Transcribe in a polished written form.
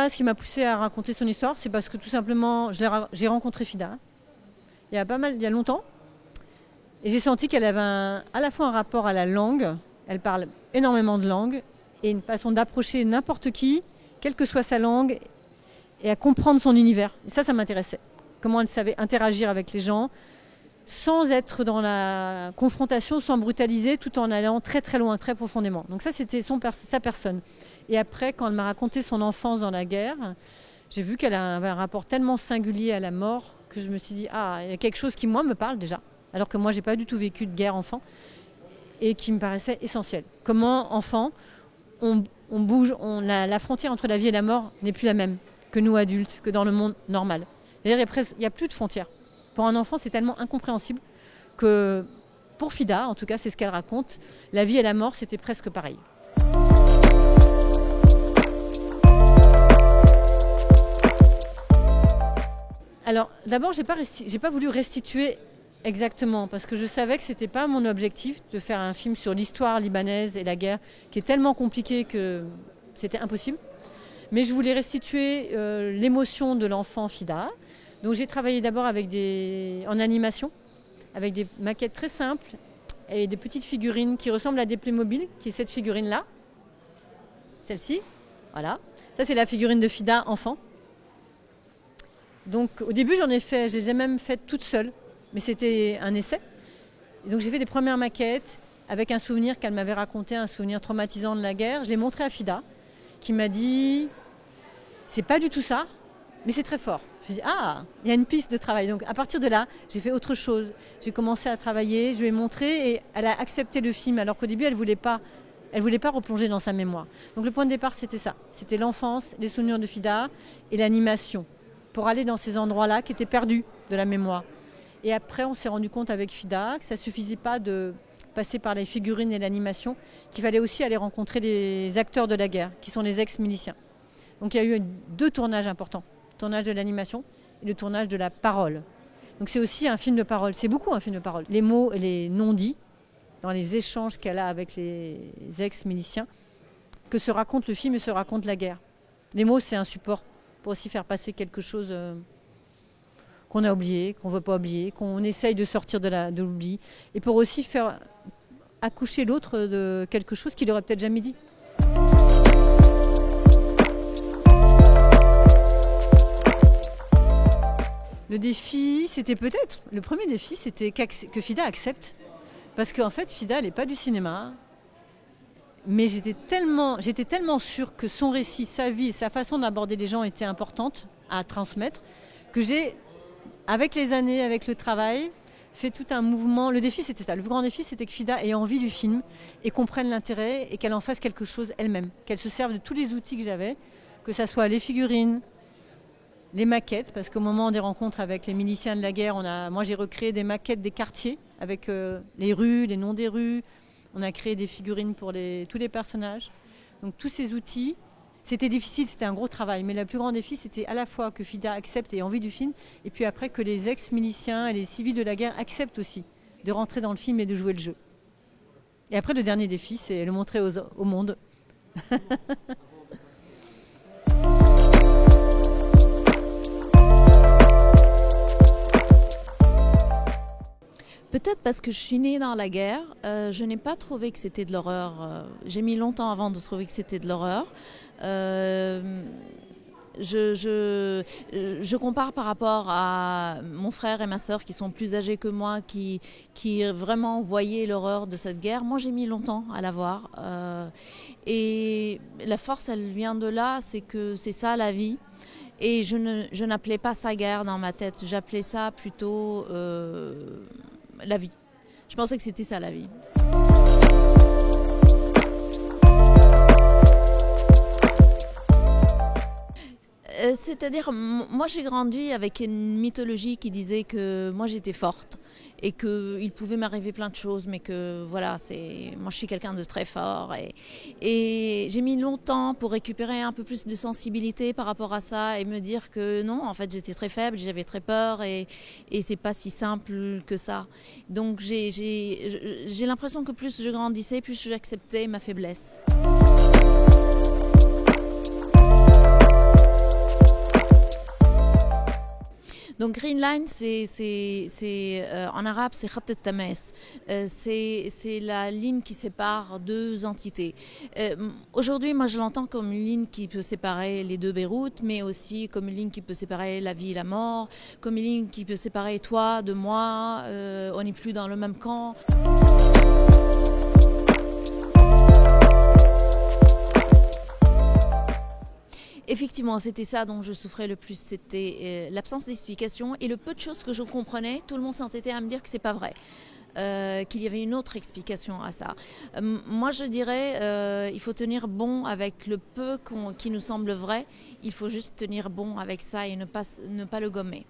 Fida, ce qui m'a poussée à raconter son histoire, c'est parce que tout simplement, j'ai rencontré Fida il y a longtemps. Et j'ai senti qu'elle avait à la fois un rapport à la langue, elle parle énormément de langues, et une façon d'approcher n'importe qui, quelle que soit sa langue, et à comprendre son univers. Et ça m'intéressait. Comment elle savait interagir avec les gens, sans être dans la confrontation, sans brutaliser, tout en allant très très loin, très profondément. Donc ça, c'était sa personne. Et après, quand elle m'a raconté son enfance dans la guerre, j'ai vu qu'elle avait un rapport tellement singulier à la mort que je me suis dit, il y a quelque chose qui, moi, me parle déjà. Alors que moi, je n'ai pas du tout vécu de guerre enfant et qui me paraissait essentiel. Comment, enfant, on bouge, la frontière entre la vie et la mort n'est plus la même que nous, adultes, que dans le monde normal. C'est-à-dire il n'y a plus de frontières. Pour un enfant, c'est tellement incompréhensible que, pour Fida, en tout cas, c'est ce qu'elle raconte, la vie et la mort, c'était presque pareil. Alors, d'abord, j'ai pas voulu restituer exactement, parce que je savais que c'était pas mon objectif de faire un film sur l'histoire libanaise et la guerre, qui est tellement compliquée que c'était impossible. Mais je voulais restituer l'émotion de l'enfant Fida. Donc j'ai travaillé d'abord en animation, avec des maquettes très simples et des petites figurines qui ressemblent à des Playmobil, qui est cette figurine-là, celle-ci, voilà. Ça c'est la figurine de Fida enfant. Donc au début je les ai même faites toutes seules, mais c'était un essai. Et donc j'ai fait des premières maquettes avec un souvenir qu'elle m'avait raconté, un souvenir traumatisant de la guerre. Je l'ai montré à Fida, qui m'a dit « c'est pas du tout ça, mais c'est très fort ». Je me suis dit « il y a une piste de travail ». Donc à partir de là, j'ai fait autre chose. J'ai commencé à travailler, je lui ai montré et elle a accepté le film, alors qu'au début elle voulait pas replonger dans sa mémoire. Donc le point de départ c'était ça, c'était l'enfance, les souvenirs de Fida et l'animation, pour aller dans ces endroits-là qui étaient perdus de la mémoire. Et après, on s'est rendu compte avec Fida que ça ne suffisait pas de passer par les figurines et l'animation, qu'il fallait aussi aller rencontrer les acteurs de la guerre, qui sont les ex-miliciens. Donc il y a eu 2 tournages importants, le tournage de l'animation et le tournage de la parole. Donc c'est aussi un film de parole, c'est beaucoup un film de parole. Les mots et les non-dits, dans les échanges qu'elle a avec les ex-miliciens, que se raconte le film et se raconte la guerre. Les mots, c'est un support pour aussi faire passer quelque chose qu'on a oublié, qu'on ne veut pas oublier, qu'on essaye de sortir de l'oubli, et pour aussi faire accoucher l'autre de quelque chose qu'il n'aurait peut-être jamais dit. Le défi, le premier défi, c'était que Fida accepte, parce qu'en fait, Fida, elle n'est pas du cinéma, mais j'étais tellement sûre que son récit, sa vie et sa façon d'aborder les gens était importante à transmettre, que j'ai, avec les années, avec le travail, fait tout un mouvement. Le défi, c'était ça. Le plus grand défi, c'était que Fida ait envie du film et comprenne l'intérêt et qu'elle en fasse quelque chose elle-même. Qu'elle se serve de tous les outils que j'avais, que ce soit les figurines, les maquettes, parce qu'au moment des rencontres avec les miliciens de la guerre, moi j'ai recréé des maquettes des quartiers avec les rues, les noms des rues. On a créé des figurines pour tous les personnages. Donc tous ces outils, c'était difficile, c'était un gros travail. Mais le plus grand défi, c'était à la fois que Fida accepte et ait envie du film, et puis après que les ex-miliciens et les civils de la guerre acceptent aussi de rentrer dans le film et de jouer le jeu. Et après, le dernier défi, c'est le montrer au monde. Peut-être parce que je suis née dans la guerre, je n'ai pas trouvé que c'était de l'horreur. J'ai mis longtemps avant de trouver que c'était de l'horreur. Je compare par rapport à mon frère et ma sœur qui sont plus âgés que moi, qui vraiment voyaient l'horreur de cette guerre. Moi, j'ai mis longtemps à la voir. Et la force, elle vient de là, c'est que c'est ça la vie. Et je n'appelais pas ça guerre dans ma tête, j'appelais ça plutôt la vie. Je pensais que c'était ça la vie. C'est-à-dire, moi j'ai grandi avec une mythologie qui disait que moi j'étais forte et qu'il pouvait m'arriver plein de choses, mais que voilà, moi je suis quelqu'un de très fort. Et j'ai mis longtemps pour récupérer un peu plus de sensibilité par rapport à ça et me dire que non, en fait j'étais très faible, j'avais très peur et c'est pas si simple que ça. Donc j'ai l'impression que plus je grandissais, plus j'acceptais ma faiblesse. Donc Green Line, en arabe, c'est Khat al-Tamas. C'est la ligne qui sépare deux entités. Aujourd'hui, moi, je l'entends comme une ligne qui peut séparer les deux Beyrouth, mais aussi comme une ligne qui peut séparer la vie et la mort, comme une ligne qui peut séparer toi de moi. On n'est plus dans le même camp. Effectivement, c'était ça dont je souffrais le plus, c'était l'absence d'explication et le peu de choses que je comprenais. Tout le monde s'entêtait à me dire que c'est pas vrai, qu'il y avait une autre explication à ça. Moi, je dirais, il faut tenir bon avec le peu qui nous semble vrai. Il faut juste tenir bon avec ça et ne pas le gommer.